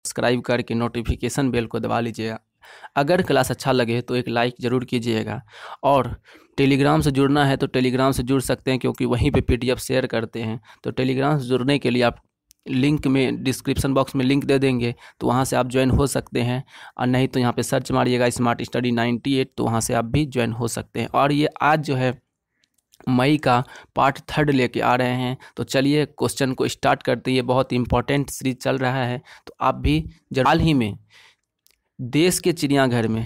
Subscribe करके notification bell को दबा लीजिएगा। अगर क्लास अच्छा लगे तो एक लाइक ज़रूर कीजिएगा, और टेलीग्राम से जुड़ना है तो टेलीग्राम से जुड़ सकते हैं, क्योंकि वहीं पे पीडीएफ शेयर करते हैं। तो टेलीग्राम से जुड़ने के लिए आप लिंक में डिस्क्रिप्शन बॉक्स में लिंक दे देंगे, तो वहाँ से आप ज्वाइन हो सकते हैं। और नहीं तो यहाँ पे सर्च मारिएगा स्मार्ट स्टडी 98, तो वहाँ से आप भी ज्वाइन हो सकते हैं। और ये आज जो है मई का पार्ट 3 लेके आ रहे हैं। तो चलिए क्वेश्चन को स्टार्ट करते हैं। ये बहुत इंपॉर्टेंट सीरीज चल रहा है, तो आप भी हाल ही में देश के चिड़ियाघर में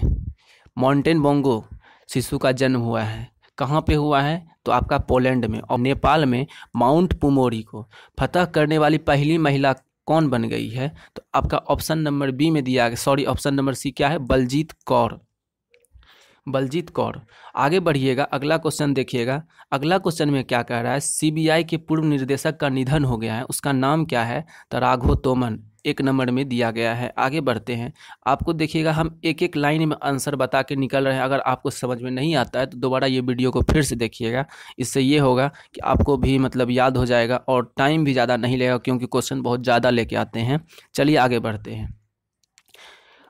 माउंटेन बोंगो शिशु का जन्म हुआ है। कहाँ पे हुआ है? तो आपका पोलैंड में। और नेपाल में माउंट पुमोरी को फतह करने वाली पहली महिला कौन बन गई है? तो आपका ऑप्शन नंबर बी में दिया गया, सॉरी ऑप्शन नंबर सी क्या है? बलजीत कौर। बलजीत कौर। आगे बढ़िएगा, अगला क्वेश्चन देखिएगा। अगला क्वेश्चन में क्या कह रहा है? सीबीआई के पूर्व निदेशक का निधन हो गया है, उसका नाम क्या है? तो राघव तोमन 1 नंबर में दिया गया है। आगे बढ़ते हैं। आपको देखिएगा, हम एक एक लाइन में आंसर बता के निकल रहे हैं। अगर आपको समझ में नहीं आता है तो दोबारा ये वीडियो को फिर से देखिएगा। इससे ये होगा कि आपको भी मतलब याद हो जाएगा और टाइम भी ज़्यादा नहीं लगेगा, क्योंकि क्वेश्चन बहुत ज़्यादा लेके आते हैं। चलिए आगे बढ़ते हैं।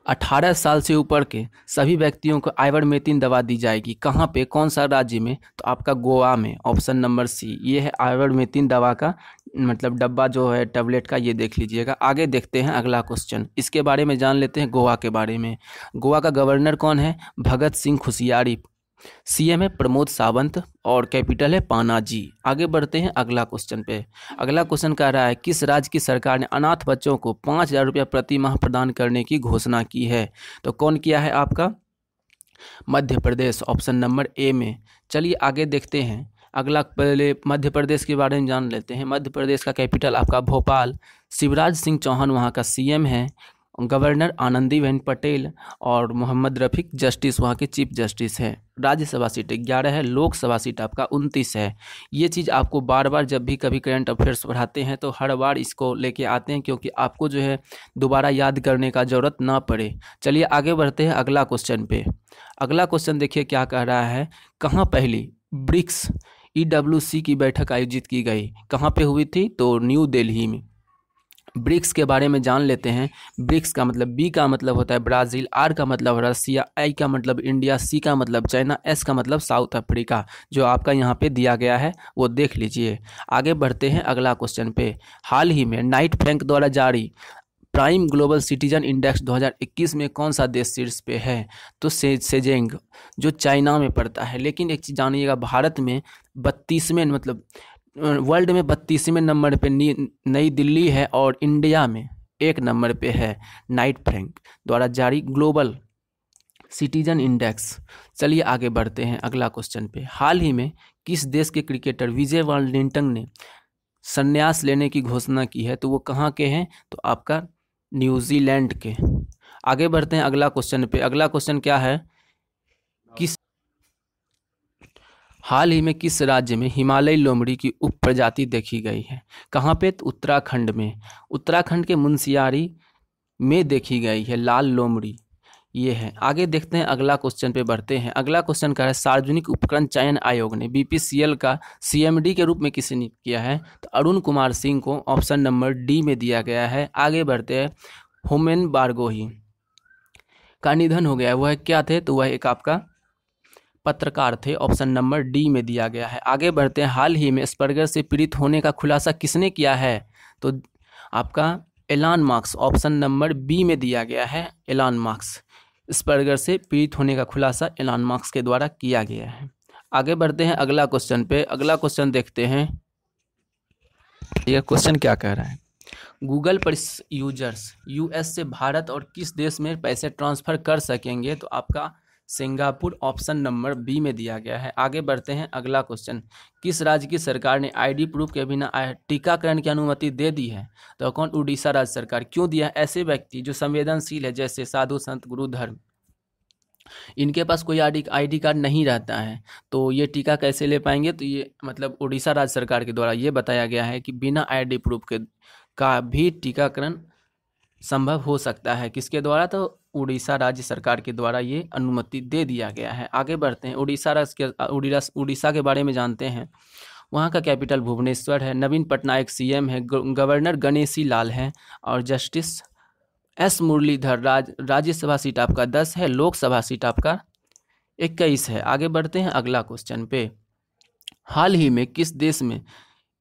18 साल से ऊपर के सभी व्यक्तियों को आइवरमेक्टिन दवा दी जाएगी। कहाँ पे, कौन सा राज्य में? तो आपका गोवा में। ऑप्शन नंबर सी ये है आइवरमेक्टिन दवा का मतलब डब्बा जो है टैबलेट का, ये देख लीजिएगा। आगे देखते हैं अगला क्वेश्चन, इसके बारे में जान लेते हैं, गोवा के बारे में। गोवा का गवर्नर कौन है? भगत सिंह खुशियारी। सीएम है प्रमोद सावंत, और कैपिटल है पानाजी। आगे बढ़ते हैं अगला क्वेश्चन पे। अगला क्वेश्चन कह रहा है, किस राज्य की सरकार ने अनाथ बच्चों को 5,000 रुपया प्रति माह प्रदान करने की घोषणा की है? तो कौन किया है? आपका Madhya Pradesh, option number A में। चलिए आगे देखते हैं। अगला पहले मध्य प्रदेश के बारे में जान लेते हैं। मध्य प्रदेश का कैपिटल आपका भोपाल। शिवराज सिंह चौहान वहाँ का सीएम है। गवर्नर आनंदीबेन पटेल, और मोहम्मद रफ़ीक जस्टिस वहाँ के चीफ जस्टिस हैं। राज्यसभा सीट 11 है, लोकसभा सीट आपका 29 है। ये चीज़ आपको बार बार जब भी कभी करंट अफेयर्स पढ़ाते हैं तो हर बार इसको लेके आते हैं, क्योंकि आपको जो है दोबारा याद करने का ज़रूरत ना पड़े। चलिए आगे बढ़ते हैं अगला क्वेश्चन पे। अगला क्वेश्चन देखिए क्या कह रहा है, कहाँ पहली ब्रिक्स EWC की बैठक आयोजित की गई? कहाँ पे हुई थी? तो न्यू दिल्ली में। ब्रिक्स के बारे में जान लेते हैं। ब्रिक्स का मतलब, बी का मतलब होता है ब्राज़ील, आर का मतलब रसिया, आई का मतलब इंडिया, सी का मतलब चाइना, एस का मतलब साउथ अफ्रीका, जो आपका यहाँ पे दिया गया है वो देख लीजिए। आगे बढ़ते हैं अगला क्वेश्चन पे। हाल ही में नाइट फ्रैंक द्वारा जारी प्राइम ग्लोबल सिटीजन इंडेक्स 2021 में कौन सा देश शीर्ष पे है? तो सेजेंग, जो चाइना में पड़ता है। लेकिन एक चीज़ जानिएगा, भारत में 32वें मतलब वर्ल्ड में 32वें नंबर पे नई दिल्ली है, और इंडिया में 1 नंबर पे है नाइट फ्रैंक द्वारा जारी ग्लोबल सिटीजन इंडेक्स। चलिए आगे बढ़ते हैं अगला क्वेश्चन पे। हाल ही में किस देश के क्रिकेटर विजय वाशिंगटन ने संन्यास लेने की घोषणा की है? तो वो कहाँ के हैं? तो आपका न्यूजीलैंड के। आगे बढ़ते हैं अगला क्वेश्चन पे। अगला क्वेश्चन क्या है, किस हाल ही में किस राज्य में हिमालयी लोमड़ी की उप प्रजाति देखी गई है? कहाँ पे? तो उत्तराखंड में। उत्तराखंड के मुनस्यारी में देखी गई है लाल लोमड़ी, ये है। आगे देखते हैं अगला क्वेश्चन पे बढ़ते हैं। अगला क्वेश्चन का है, सार्वजनिक उपकरण चयन आयोग ने BPCL का CMD के रूप में किसे नियुक्त किया है? तो अरुण कुमार सिंह को। ऑप्शन नंबर डी में दिया गया है। आगे बढ़ते हैं। होमेन बारगोही का निधन हो गया है, वह क्या थे? तो वह एक आपका पत्रकार थे। ऑप्शन नंबर डी में दिया गया है। आगे बढ़ते हैं। हाल ही में एस्पर्गर से पीड़ित होने का खुलासा किसने किया है? तो आपका Elon Musk. Option number B में दिया गया है, एलन मार्क्स। एस्पर्गर से पीड़ित होने का खुलासा एलन मार्क्स के द्वारा किया गया है। आगे बढ़ते हैं अगला क्वेश्चन पे। अगला क्वेश्चन देखते हैं, यह क्वेश्चन क्या कह रहा है, गूगल पर यूजर्स US से भारत और किस देश में पैसे ट्रांसफ़र कर सकेंगे? तो आपका सिंगापुर। ऑप्शन नंबर बी में दिया गया है। आगे बढ़ते हैं अगला क्वेश्चन, किस राज्य की सरकार ने ID प्रूफ के बिना टीकाकरण की अनुमति दे दी है? तो कौन? उड़ीसा राज्य सरकार। क्यों दिया? ऐसे व्यक्ति जो संवेदनशील है, जैसे साधु संत गुरु धर्म, इनके पास कोई ID कार्ड नहीं रहता है, तो ये टीका कैसे ले पाएंगे? तो ये मतलब उड़ीसा राज्य सरकार के द्वारा ये बताया गया है कि बिना ID प्रूफ के का भी टीकाकरण संभव हो सकता है। किसके द्वारा? तो उड़ीसा राज्य सरकार के द्वारा ये अनुमति दे दिया गया है। आगे बढ़ते हैं। उड़ीसा के बारे में जानते हैं। वहाँ का कैपिटल भुवनेश्वर है। नवीन पटनायक CM है। गवर्नर गणेशी लाल हैं, और जस्टिस एस मुरलीधर राज्यसभा सीट आपका 10 है, लोकसभा सीट आपका 21 है। आगे बढ़ते हैं अगला क्वेश्चन पे। हाल ही में किस देश में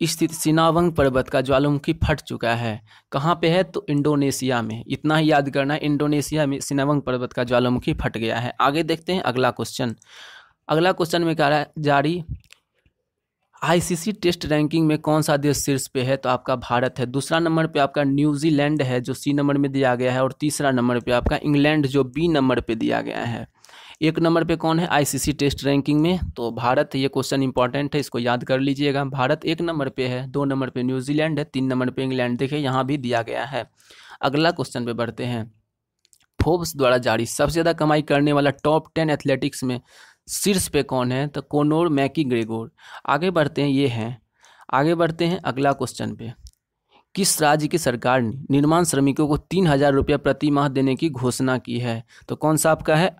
स्थित सिनावंग पर्वत का ज्वालामुखी फट चुका है? कहाँ पे है? तो इंडोनेशिया में। इतना ही याद करना है, इंडोनेशिया में सिनावंग पर्वत का ज्वालामुखी फट गया है। आगे देखते हैं अगला क्वेश्चन। अगला क्वेश्चन में कह रहा है जारी आईसीसी टेस्ट रैंकिंग में कौन सा देश शीर्ष पे है? तो आपका भारत है। दूसरा नंबर पे आपका न्यूजीलैंड है जो सी नंबर में दिया गया है, और तीसरा नंबर पे आपका इंग्लैंड जो बी नंबर पे दिया गया है। एक नंबर पे कौन है आईसीसी टेस्ट रैंकिंग में? तो भारत। ये क्वेश्चन इंपॉर्टेंट है, इसको याद कर लीजिएगा। भारत एक नंबर पे है, 2 नंबर पे न्यूजीलैंड है, 3 नंबर पे इंग्लैंड। देखिए यहाँ भी दिया गया है। अगला क्वेश्चन पे बढ़ते हैं। फोर्ब्स द्वारा जारी सबसे ज़्यादा कमाई करने वाला टॉप 10 एथलेटिक्स में शीर्ष पे कौन है? तो कोनोर मैकीग्रेगोर। आगे बढ़ते हैं, ये हैं। आगे बढ़ते हैं अगला क्वेश्चन पे। किस राज्य की सरकार ने निर्माण श्रमिकों को 3,000 रुपया प्रति माह देने की घोषणा की है? तो कौन सा आपका है?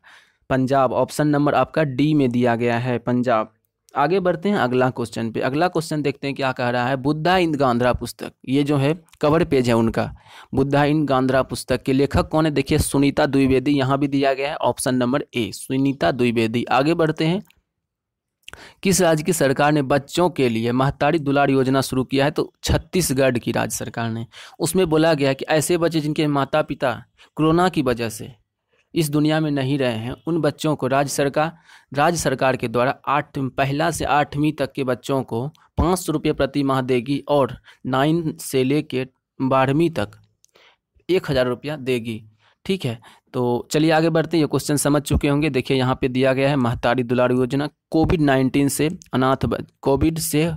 पंजाब। ऑप्शन नंबर आपका डी में दिया गया है, पंजाब। आगे बढ़ते हैं अगला क्वेश्चन पे। अगला क्वेश्चन देखते हैं क्या कह रहा है। बुद्धा इन गांधारा पुस्तक, ये जो है कवर पेज है उनका। बुद्धा इन गांधारा पुस्तक के लेखक कौन है? देखिए सुनीता द्विवेदी, यहाँ भी दिया गया है option number A, Sunita Dwivedi. आगे बढ़ते हैं। किस राज्य की सरकार ने बच्चों के लिए महतारी दुलार योजना शुरू किया है? तो छत्तीसगढ़ की राज्य सरकार ने। उसमें बोला गया है कि ऐसे बच्चे जिनके माता पिता कोरोना की वजह से इस दुनिया में नहीं रहे हैं, उन बच्चों को राज्य सरकार के द्वारा पहला से 8वीं तक के बच्चों को 500 रुपये प्रति माह देगी, और 9 से लेके 12वीं तक 1,000 रुपया देगी। ठीक है, तो चलिए आगे बढ़ते हैं। ये क्वेश्चन समझ चुके होंगे। देखिए यहाँ पे दिया गया है महतारी दुलार योजना कोविड से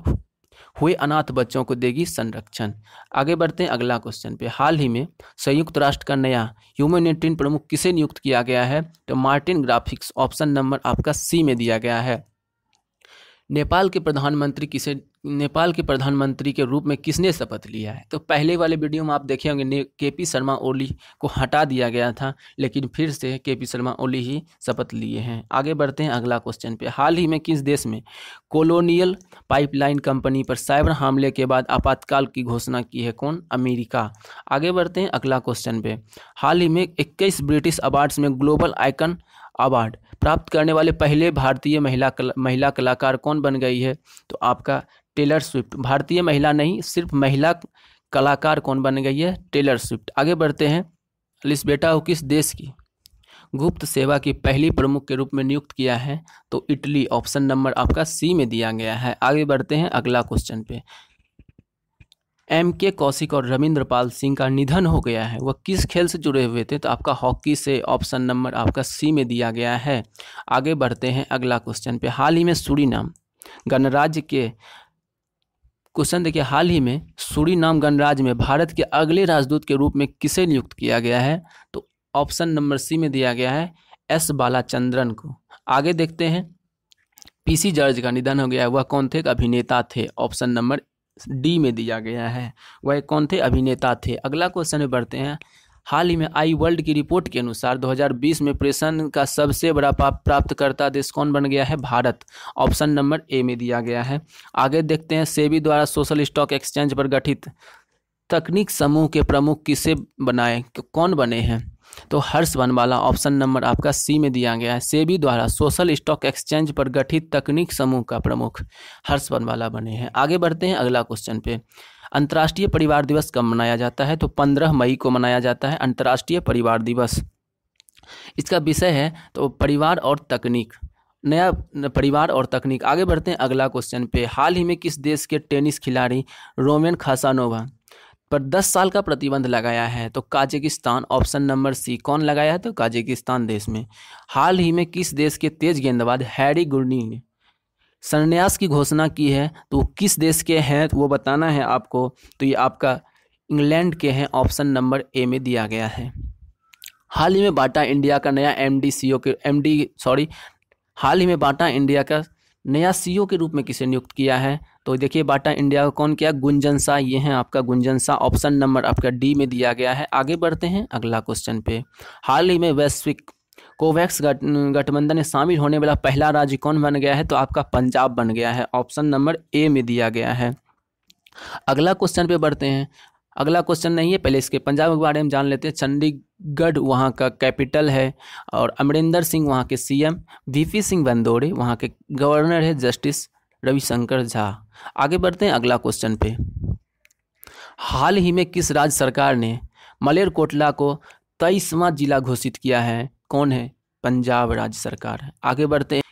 हुए अनाथ बच्चों को देगी संरक्षण। आगे बढ़ते हैं अगला क्वेश्चन पे। हाल ही में संयुक्त राष्ट्र का नया ह्यूमैनिटेरियन प्रमुख किसे नियुक्त किया गया है? तो मार्टिन ग्राफिक्स। ऑप्शन नंबर आपका सी में दिया गया है। नेपाल के प्रधानमंत्री के रूप में किसने शपथ लिया है? तो पहले वाले वीडियो में आप देखे होंगे केपी शर्मा ओली को हटा दिया गया था, लेकिन फिर से केपी शर्मा ओली ही शपथ लिए हैं। आगे बढ़ते हैं अगला क्वेश्चन पे। हाल ही में किस देश में कॉलोनियल पाइपलाइन कंपनी पर साइबर हमले के बाद आपातकाल की घोषणा की है? कौन? अमेरिका। आगे बढ़ते हैं अगला क्वेश्चन पे। हाल ही में 21 ब्रिटिश अवार्ड्स में ग्लोबल आइकन अवार्ड प्राप्त करने वाले पहले भारतीय महिला कलाकार कौन बन गई है? तो आपका टेलर स्विफ्ट। भारतीय महिला नहीं, सिर्फ महिला कलाकार कौन बन गई है? Taylor Swift. आगे बढ़ते हैं। एलिज़ाबेटा को किस देश की गुप्त सेवा की पहली प्रमुख के रूप में नियुक्त किया है? तो इटली। ऑप्शन नंबर आपका सी में दिया गया है। आगे बढ़ते हैं अगला क्वेश्चन पे। M.K. कौशिक और रविंद्र पाल सिंह का निधन हो गया है, वह किस खेल से जुड़े हुए थे? तो आपका हॉकी से। ऑप्शन नंबर आपका सी में दिया गया है। आगे बढ़ते हैं अगला क्वेश्चन पे। हाल ही में सूरीनाम गणराज्य के क्वेश्चन देखिए। हाल ही में सूरीनाम गणराज्य में भारत के अगले राजदूत के रूप में किसे नियुक्त किया गया है? तो ऑप्शन नंबर सी में दिया गया है एस बालाचंद्रन को। आगे देखते हैं। पीसी जॉर्ज का निधन हो गया है, वह कौन थे? अभिनेता थे। ऑप्शन नंबर डी में दिया गया है। वह कौन थे? अभिनेता थे। अगला क्वेश्चन में बढ़ते हैं। हाल ही में आई वर्ल्ड की रिपोर्ट के अनुसार 2020 में प्रेषण का सबसे बड़ा प्राप्तकर्ता देश कौन बन गया है? भारत। ऑप्शन नंबर ए में दिया गया है। आगे देखते हैं। सेबी द्वारा सोशल स्टॉक एक्सचेंज पर गठित तकनीक समूह के प्रमुख किसे बनाए, कौन बने हैं? तो हर्ष वनवाला। ऑप्शन नंबर आपका सी में दिया गया है। सेबी द्वारा सोशल स्टॉक एक्सचेंज पर गठित तकनीक समूह का प्रमुख हर्ष वनवाला बने हैं। आगे बढ़ते हैं अगला क्वेश्चन पे। अंतर्राष्ट्रीय परिवार दिवस कब मनाया जाता है? तो 15 मई को मनाया जाता है अंतर्राष्ट्रीय परिवार दिवस। इसका विषय है तो परिवार और तकनीक, नया परिवार और तकनीक। आगे बढ़ते हैं अगला क्वेश्चन पे। हाल ही में किस देश के टेनिस खिलाड़ी रोमेन खासानोवा पर 10 साल का प्रतिबंध लगाया है? तो काजाकिस्तान। ऑप्शन नंबर सी। कौन लगाया है? तो काजाकिस्तान देश में। हाल ही में किस देश के तेज गेंदबाज हैरी गुरनी ने संन्यास की घोषणा की है? तो किस देश के हैं वो बताना है आपको। तो ये आपका इंग्लैंड के हैं। ऑप्शन नंबर ए में दिया गया है। हाल ही में बाटा इंडिया का नया हाल ही में बाटा इंडिया का नया सीईओ के रूप में किसे नियुक्त किया है? तो देखिए बाटा इंडिया का कौन किया? गुंजन शाह। ये हैं आपका गुंजन शाह। ऑप्शन नंबर आपका डी में दिया गया है। आगे बढ़ते हैं अगला क्वेश्चन पे। हाल ही में वैश्विक कोवैक्स गठबंधन में शामिल होने वाला पहला राज्य कौन बन गया है? तो आपका पंजाब बन गया है। ऑप्शन नंबर ए में दिया गया है। अगला क्वेश्चन पे बढ़ते हैं। अगला क्वेश्चन नहीं है, पहले इसके पंजाब के बारे में जान लेते हैं। चंडीगढ़ वहाँ का कैपिटल है और अमरिंदर सिंह वहाँ के सीएम, वीपी सिंह बंदोरे वहाँ के गवर्नर है, जस्टिस रविशंकर झा। आगे बढ़ते हैं अगला क्वेश्चन पे। हाल ही में किस राज्य सरकार ने मलेरकोटला को 23वां जिला घोषित किया है? कौन है? पंजाब राज्य सरकार है। आगे बढ़ते हैं।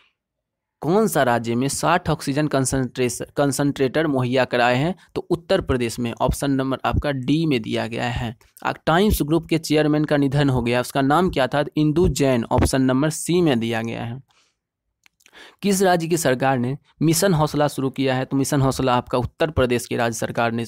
कौन सा राज्य में 60 ऑक्सीजन कंसंट्रेटर मुहैया कराए हैं? तो उत्तर प्रदेश में। ऑप्शन नंबर आपका डी में दिया गया है। टाइम्स ग्रुप के चेयरमैन का निधन हो गया, उसका नाम क्या था? Indu Jain. Option number C में दिया गया है। किस राज्य की सरकार ने मिशन हौसला शुरू किया है? तो मिशन हौसला आपका उत्तर प्रदेश की राज्य सरकार ने,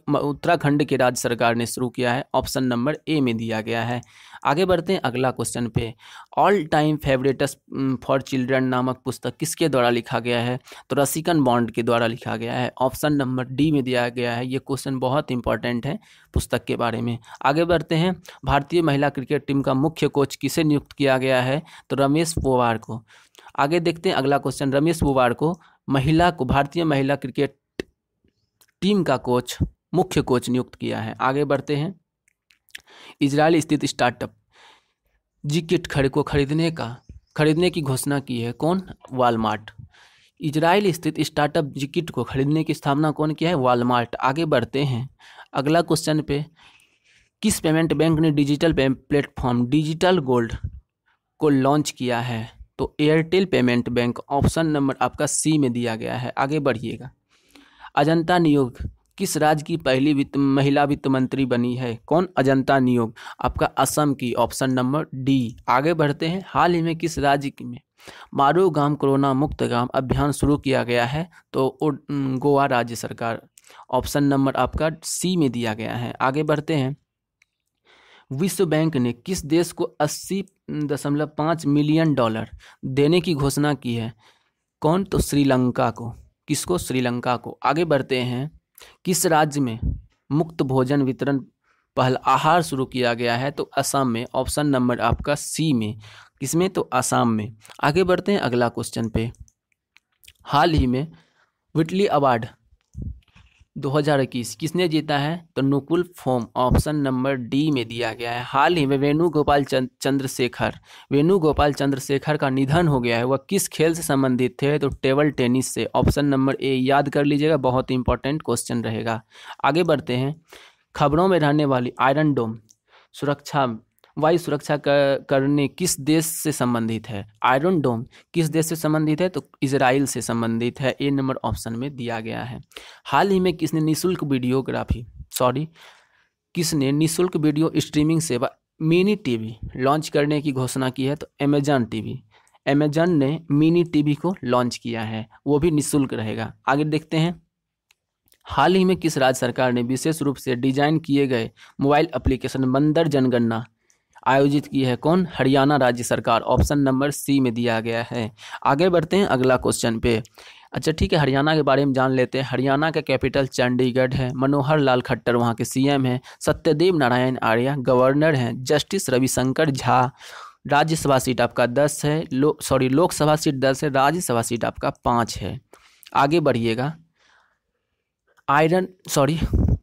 उत्तराखंड की राज्य सरकार ने शुरू किया है। ऑप्शन नंबर ए में दिया गया है। आगे बढ़ते हैं अगला क्वेश्चन पे। All time favourites for children नामक पुस्तक किसके द्वारा लिखा गया है? तो रसिकन बॉन्ड के द्वारा लिखा गया है। ऑप्शन नंबर डी में दिया गया है। ये क्वेश्चन बहुत इंपॉर्टेंट है पुस्तक के बारे में। आगे बढ़ते हैं। भारतीय महिला क्रिकेट टीम का मुख्य कोच किसे नियुक्त किया गया है? तो रमेश पोवार को। आगे देखते हैं अगला क्वेश्चन। रमेश पोवार को भारतीय महिला क्रिकेट टीम का मुख्य कोच नियुक्त किया है। आगे बढ़ते हैं। इजराइल स्थित स्टार्टअप जिकिट को खरीदने की घोषणा की है। कौन? वॉलमार्ट। इजराइल स्थित स्टार्टअप जिकिट को खरीदने की स्थापना कौन किया है? वॉलमार्ट। आगे बढ़ते हैं अगला क्वेश्चन पे। किस पेमेंट बैंक ने डिजिटल प्लेटफॉर्म डिजिटल गोल्ड को लॉन्च किया है? तो Airtel payment bank. Option number आपका सी में दिया गया है। आगे बढ़िएगा। अजंता नियोग किस राज्य की पहली महिला वित्त मंत्री बनी है? कौन? अजंता नियोग आपका असम की। Option number D. आगे बढ़ते हैं। हाल ही में किस राज्य में मारू गांव कोरोना मुक्त गांव अभियान शुरू किया गया है? तो गोवा राज्य सरकार। ऑप्शन नंबर आपका सी में दिया गया है। आगे बढ़ते हैं। विश्व बैंक ने किस देश को 80.5 मिलियन डॉलर देने की घोषणा की है? कौन? तो श्रीलंका को। किसको? श्रीलंका को। आगे बढ़ते हैं। किस राज्य में मुक्त भोजन वितरण पहल आहार शुरू किया गया है? तो असम में। ऑप्शन नंबर आपका सी में। किसमें? तो असम में। आगे बढ़ते हैं अगला क्वेश्चन पे। हाल ही में व्हिटली अवार्ड 2021 किसने जीता है? तो नुपुल फोम। ऑप्शन नंबर डी में दिया गया है। हाल ही में वेणुगोपाल चंद्रशेखर का निधन हो गया है। वह किस खेल से संबंधित थे? तो टेबल टेनिस से। ऑप्शन नंबर ए याद कर लीजिएगा, बहुत इंपॉर्टेंट क्वेश्चन रहेगा। आगे बढ़ते हैं। खबरों में रहने वाली आयरन डोम वायु सुरक्षा करने किस देश से संबंधित है? आयरन डोम किस देश से संबंधित है? तो इजराइल से संबंधित है। ए नंबर ऑप्शन में दिया गया है। हाल ही में किसने निशुल्क वीडियो स्ट्रीमिंग सेवा मिनी टीवी लॉन्च करने की घोषणा की है? तो अमेजन ने मिनी टीवी को लॉन्च किया है, वो भी निशुल्क रहेगा। आगे देखते हैं। हाल ही में किस राज्य सरकार ने विशेष रूप से डिजाइन किए गए मोबाइल एप्लीकेशन बंदर जनगणना आयोजित की है? कौन? हरियाणा राज्य सरकार। ऑप्शन नंबर सी में दिया गया है। आगे बढ़ते हैं अगला क्वेश्चन पे। अच्छा ठीक है, हरियाणा के बारे में जान लेते हैं। हरियाणा का कैपिटल चंडीगढ़ है। मनोहर लाल खट्टर वहाँ के सीएम हैं। सत्यदेव नारायण आर्य गवर्नर हैं। जस्टिस रविशंकर झा। राज्यसभा सीट आपका 10 है। लोकसभा सीट 10 है। राज्यसभा सीट आपका 5 है। आगे बढ़िएगा।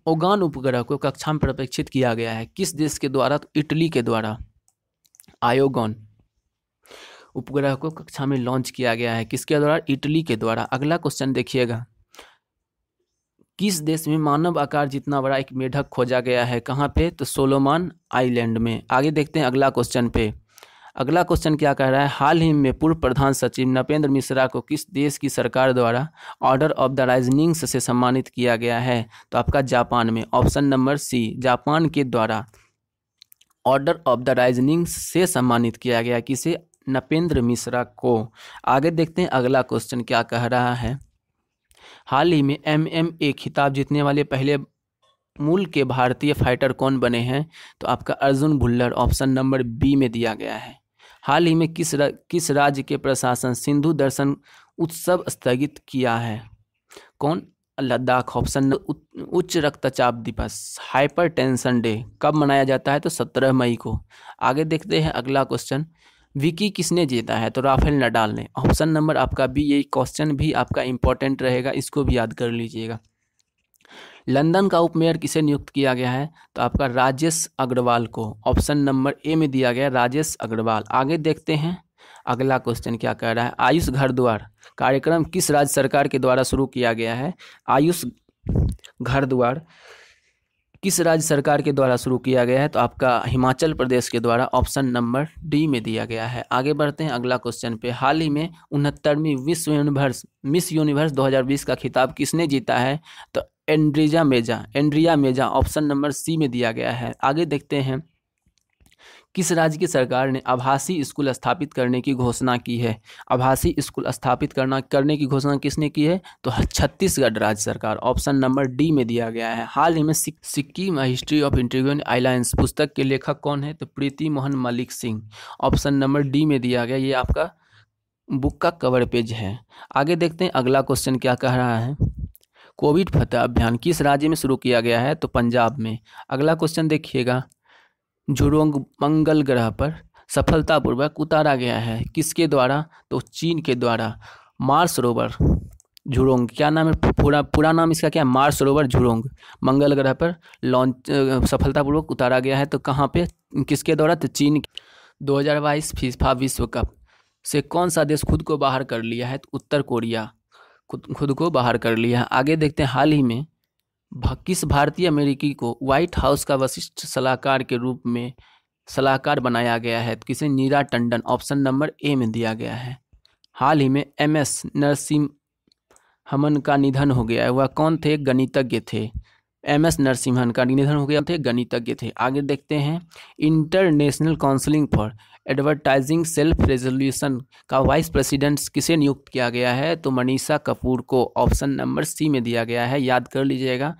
ओगान उपग्रह को कक्षा में प्रक्षेपित किया गया है किस देश के द्वारा? तो इटली के द्वारा। आयोगॉन उपग्रह को कक्षा में लॉन्च किया गया है किसके द्वारा? इटली के द्वारा। अगला क्वेश्चन देखिएगा। किस देश में मानव आकार जितना बड़ा एक मेढक खोजा गया है? कहाँ पे? तो सोलोमन आइलैंड में। आगे देखते हैं अगला क्वेश्चन पे। अगला क्वेश्चन क्या कह रहा है? हाल ही में पूर्व प्रधान सचिव नपेंद्र मिश्रा को किस देश की सरकार द्वारा ऑर्डर ऑफ द राइजनिंग से सम्मानित किया गया है? तो आपका जापान में। ऑप्शन नंबर सी। जापान के द्वारा ऑर्डर ऑफ द राइजनिंग से सम्मानित किया गया किसे? नपेंद्र मिश्रा को। आगे देखते हैं अगला क्वेश्चन क्या कह रहा है। हाल ही में MMA खिताब जीतने वाले पहले मूल के भारतीय फाइटर कौन बने हैं? तो आपका Arjun Bhullar. Option number B में दिया गया है। हाल ही में किस राज्य के प्रशासन सिंधु दर्शन उत्सव स्थगित किया है? कौन? लद्दाख। ऑप्शन। उच्च रक्तचाप दिवस हाइपरटेंशन डे कब मनाया जाता है? तो 17 मई को। आगे देखते हैं अगला क्वेश्चन। विकी किसने जीता है? तो राफेल नडाल ने। ऑप्शन नंबर आपका बी। ये क्वेश्चन भी आपका इंपॉर्टेंट रहेगा, इसको भी याद कर लीजिएगा। लंदन का उपमेयर किसे नियुक्त किया गया है? तो आपका राजेश अग्रवाल को, ऑप्शन नंबर ए में दिया गया राजेश अग्रवाल। आगे देखते हैं अगला क्वेश्चन क्या कह रहा है। आयुष घर द्वार कार्यक्रम किस राज्य सरकार के द्वारा शुरू किया गया है? आयुष घर द्वार किस राज्य सरकार के द्वारा शुरू किया गया है? तो आपका हिमाचल प्रदेश के द्वारा, ऑप्शन नंबर डी में दिया गया है। आगे बढ़ते हैं अगला क्वेश्चन पे। हाल ही में 69वीं मिस यूनिवर्स 2020 का खिताब किसने जीता है? तो एंड्रिया मेजा, ऑप्शन नंबर सी में दिया गया है। आगे देखते हैं किस राज्य की सरकार ने आभासी स्कूल स्थापित करने की घोषणा की है? आभासी स्कूल स्थापित करने की घोषणा किसने की है? तो छत्तीसगढ़ राज्य सरकार, ऑप्शन नंबर डी में दिया गया है। हाल ही में Sikkim history of integrated islands पुस्तक के लेखक कौन है? तो Preeti Mohan Malik Singh, option number D में दिया गया। ये आपका बुक का कवर पेज है। आगे देखते हैं अगला क्वेश्चन क्या कह रहा है। कोविड फतह अभियान किस राज्य में शुरू किया गया है? तो पंजाब में। अगला क्वेश्चन देखिएगा। झुरोंग मंगल ग्रह पर सफलतापूर्वक उतारा गया है, किसके द्वारा? तो चीन के द्वारा। मार्स रोवर झुरोंग, क्या नाम है पूरा नाम इसका क्या है? मार्स रोवर झुरोंग मंगल ग्रह पर लॉन्च सफलतापूर्वक उतारा गया है। तो कहाँ पे, किसके द्वारा? तो चीन। 2022 फीफा विश्व कप से कौन सा देश खुद को बाहर कर लिया है? तो उत्तर कोरिया खुद को बाहर कर लिया। आगे देखते हैं हाल ही में किस भारतीय अमेरिकी को व्हाइट हाउस का वरिष्ठ सलाहकार के रूप में सलाहकार बनाया गया है? तो किसे? नीरा टंडन, ऑप्शन नंबर ए में दिया गया है। हाल ही में MS नरसिम्हन का निधन हो गया है, वह कौन थे? गणितज्ञ थे। MS नरसिम्हन का निधन हो गया थे, गणितज्ञ थे। आगे देखते हैं international council for advertising self resolution का वाइस प्रेसिडेंट किसे नियुक्त किया गया है? तो मनीषा कपूर को, ऑप्शन नंबर सी में दिया गया है। याद कर लीजिएगा,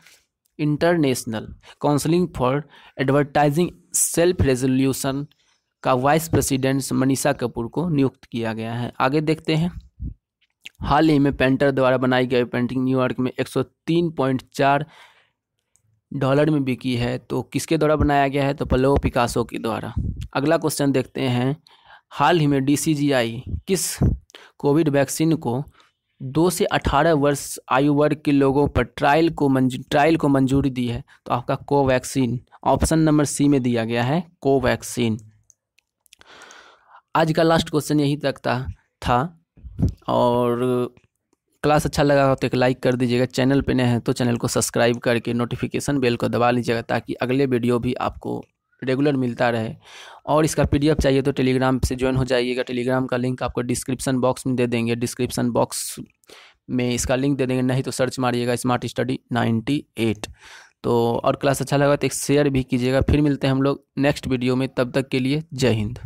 international council for advertising self resolution का वाइस प्रेसिडेंट मनीषा कपूर को नियुक्त किया गया है। आगे देखते हैं हाल ही में पेंटर द्वारा बनाई गई पेंटिंग न्यूयॉर्क में $103.4 में बिकी है, तो किसके द्वारा बनाया गया है? तो पब्लो पिकासो के द्वारा। अगला क्वेश्चन देखते हैं। हाल ही में DCGI किस कोविड वैक्सीन को 2 से 18 वर्ष आयु वर्ग के लोगों पर ट्रायल को मंजूरी दी है? तो आपका कोवैक्सीन, ऑप्शन नंबर सी में दिया गया है, कोवैक्सीन। आज का लास्ट क्वेश्चन यही तक था और क्लास अच्छा लगा हो तो एक लाइक कर दीजिएगा। चैनल पे नए हैं तो चैनल को सब्सक्राइब करके नोटिफिकेशन बेल को दबा लीजिएगा ताकि अगले वीडियो भी आपको रेगुलर मिलता रहे। और इसका PDF चाहिए तो टेलीग्राम से ज्वाइन हो जाइएगा। टेलीग्राम का लिंक आपको डिस्क्रिप्शन बॉक्स में दे देंगे, डिस्क्रिप्शन बॉक्स में इसका लिंक दे देंगे, नहीं तो सर्च मारिएगा स्मार्ट स्टडी 98। तो और क्लास अच्छा लगा तो एक शेयर भी कीजिएगा। फिर मिलते हैं हम लोग नेक्स्ट वीडियो में, तब तक के लिए जय हिंद।